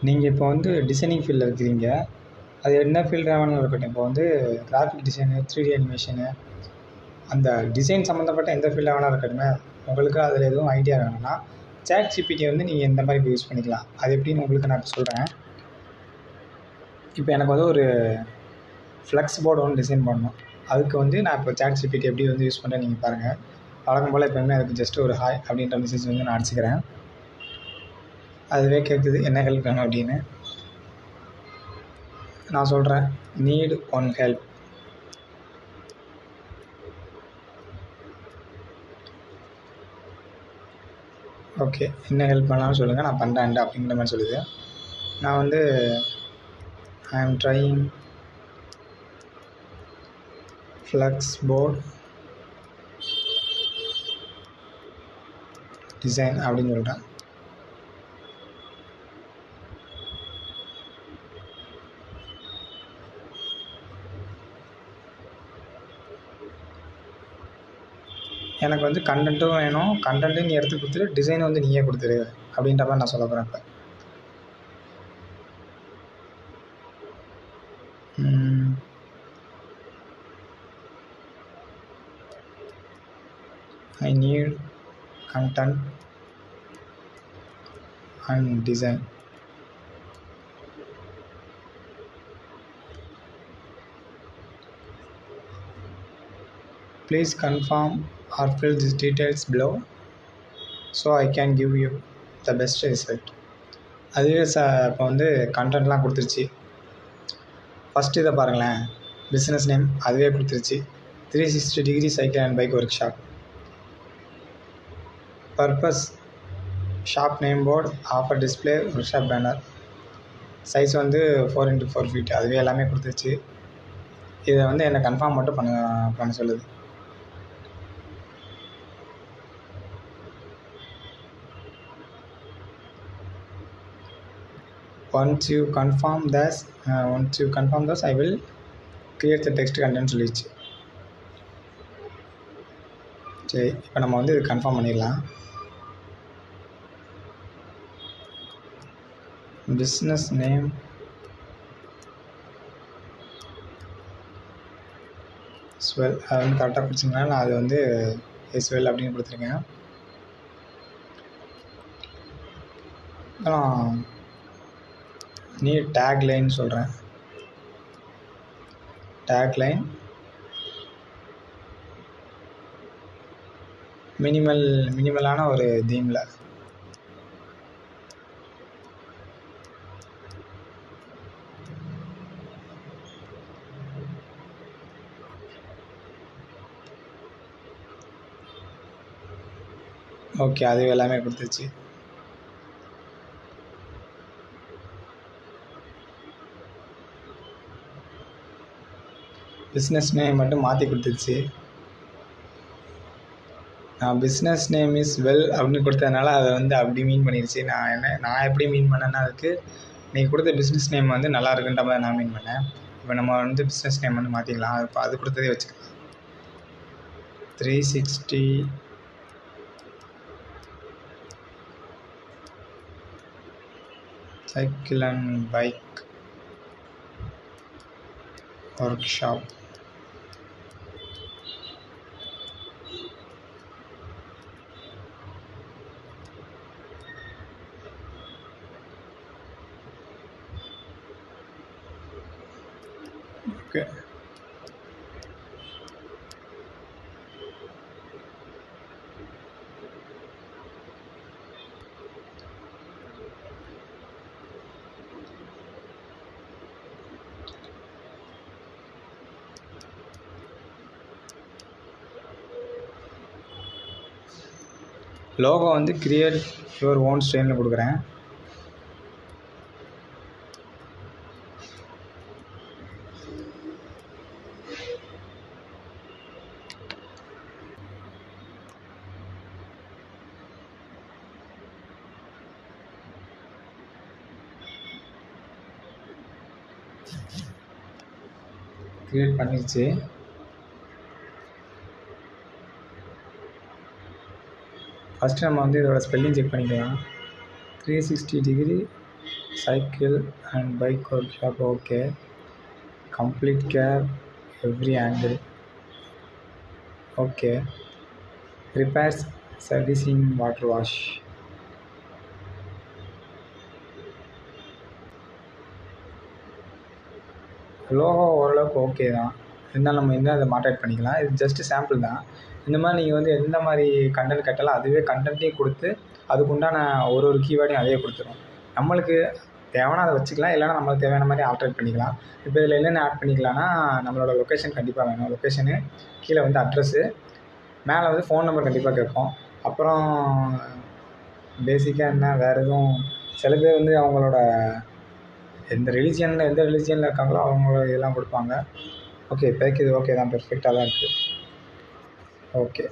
நீங்கள் இப்போ வந்து டிசைனிங் ஃபீல்டில் இருக்கிறீங்க. அது என்ன ஃபீல்டாக வேணாலும் இருக்கட்டும். இப்போ வந்து கிராஃபிக் டிசைனு, 3D அனிமேஷனு, அந்த டிசைன் சம்மந்தப்பட்ட எந்த ஃபீல்டாக வேணாலும் இருக்கட்டுமே. உங்களுக்கு அதில் எதுவும் ஐடியா வேணும்னா ChatGPT வந்து நீங்கள் இந்த மாதிரி யூஸ் பண்ணிக்கலாம். அது எப்படின்னு உங்களுக்கு நான் இப்போ சொல்கிறேன். இப்போ எனக்கு வந்து ஒரு ஃப்ளெக்ஸ் போர்டு ஒன்று டிசைன் பண்ணணும். அதுக்கு வந்து நான் இப்போ ChatGPT எப்படி வந்து யூஸ் பண்ணுறேன் நீங்கள் பாருங்கள். வழக்கம் போல் எப்போயுமே அதுக்கு ஜஸ்ட் ஒரு ஹாய் அப்படின்ற மெசேஜ் வந்து நான் அடிச்சுக்கிறேன். அதுவே கேட்குது என்ன ஹெல்ப் வேணும் அப்படின்னு. நான் சொல்கிறேன் நீட் ஒன் ஹெல்ப். ஓகே, என்ன ஹெல்ப் பண்ணலாம்னு சொல்லுங்கள், நான் பண்ணுறேன் அப்படிங்கிற மாதிரி சொல்லுது. நான் வந்து ஐ ஆம் ட்ரையிங் ஃப்ளெக்ஸ் போர்ட் டிசைன் அப்படின்னு சொல்கிறேன். எனக்கு வந்து கண்டென்ட்டும் வேணும், கண்டென்ட்டும் நீ எடுத்து கொடுத்துரு, டிசைன் வந்து நீயே கொடுத்துரு அப்படின்ற மாதிரி நான் சொல்ல போகிறேன். இப்போ I need content and design. Please confirm or fill these details below so I can give you the best result. அதுவே இப்போ வந்து கண்டென்ட்லாம் கொடுத்துருச்சு. ஃபஸ்ட்டு இதை பாருங்களேன், பிஸ்னஸ் நேம் அதுவே கொடுத்துருச்சு. 360 degree cycle and bike work shop. Purpose shop name board, offer display, work shop banner. Size வந்து 4x4 feet. அதுவே எல்லாமே கொடுத்துருச்சு. இதை வந்து என்னை கன்ஃபார்ம் மட்டும் பண்ண சொல்லுது. Once you confirm this, I will create the text content சொல்லிடுச்சு. சரி, இப்போ நம்ம வந்து இது கன்ஃபார்ம் பண்ணிடலாம். பிஸ்னஸ் நேம் ஸ்வெல், அது வந்து கரெக்டாக கொடுத்தீங்கன்னா நான் அது வந்து ஸ்வெல் அப்படின்னு கொடுத்துருக்கேன். நீ டேக் லைன் சொல்கிறேன். டேக் லைன் மினிமலான ஒரு தீமில். ஓகே, அது எல்லாமே கொடுத்துருச்சு. பிஸ்னஸ் நேம் மட்டும் மாற்றி கொடுத்துருச்சு. நான் பிஸ்னஸ் நேம் இஸ் வெல் அப்படின்னு கொடுத்ததுனால அதை வந்து அப்படி மீன் பண்ணிடுச்சு. நான் எப்படி மீன் பண்ணேன்னா, அதுக்கு நீங்கள் கொடுத்த பிஸ்னஸ் நேம் வந்து நல்லா இருக்குன்ற மாதிரி நான் மீன் பண்ணேன். இப்போ நம்ம வந்து பிஸ்னஸ் நேம் வந்து மாற்றிக்கலாம். இப்போ அது கொடுத்ததே வச்சுக்கலாம். 360 cycle and bike workshop. Okay, logo வந்து கிரியேட் யுவர் ஓன் ஸ்டைலில் கொடுக்குறேன். கிரியேட் பண்ணிடுச்சு. ஃபஸ்ட்டு நம்ம வந்து இதோட ஸ்பெல்லிங் செக் பண்ணிக்கலாம். 360 degree cycle and bike workshop, okay. Complete care every angle, okay. Repairs servicing water wash, logo ஓரளவுக்கு okay தான். இருந்தாலும் நம்ம இன்னும் அதை மாடரேட் பண்ணிக்கலாம். இது ஜஸ்ட்டு சாம்பிள் தான். இந்த மாதிரி நீங்கள் வந்து எந்த மாதிரி கண்டென்ட் கேட்டாலும் அதுவே கண்டென்ட்டையும் கொடுத்து அதுக்குண்டான ஒரு கீவேர்டையும் அதே கொடுத்துரும். நம்மளுக்கு தேவைன்னா அதை வச்சுக்கலாம், இல்லைனா நம்மளுக்கு தேவையான மாதிரி ஆல்ட்ரேட் பண்ணிக்கலாம். இப்போ இதில் என்னென்ன ஆட் பண்ணிக்கலாம்னா, நம்மளோட லொக்கேஷன் கண்டிப்பாக வேணும். லொக்கேஷனு கீழே வந்து அட்ரஸ்ஸு, மேலே வந்து ஃபோன் நம்பர் கண்டிப்பாக கேட்கும். அப்புறம் பேசிக்காக என்ன வேறு எதுவும், சில பேர் வந்து அவங்களோட எந்த ரிலீஜியனில் இருக்காங்களோ அவங்க இதெல்லாம் கொடுப்பாங்க. ஓகே, இப்போதைக்கு இது ஓகே தான், பெர்ஃபெக்டாக தான் இருக்குது. ஓகே.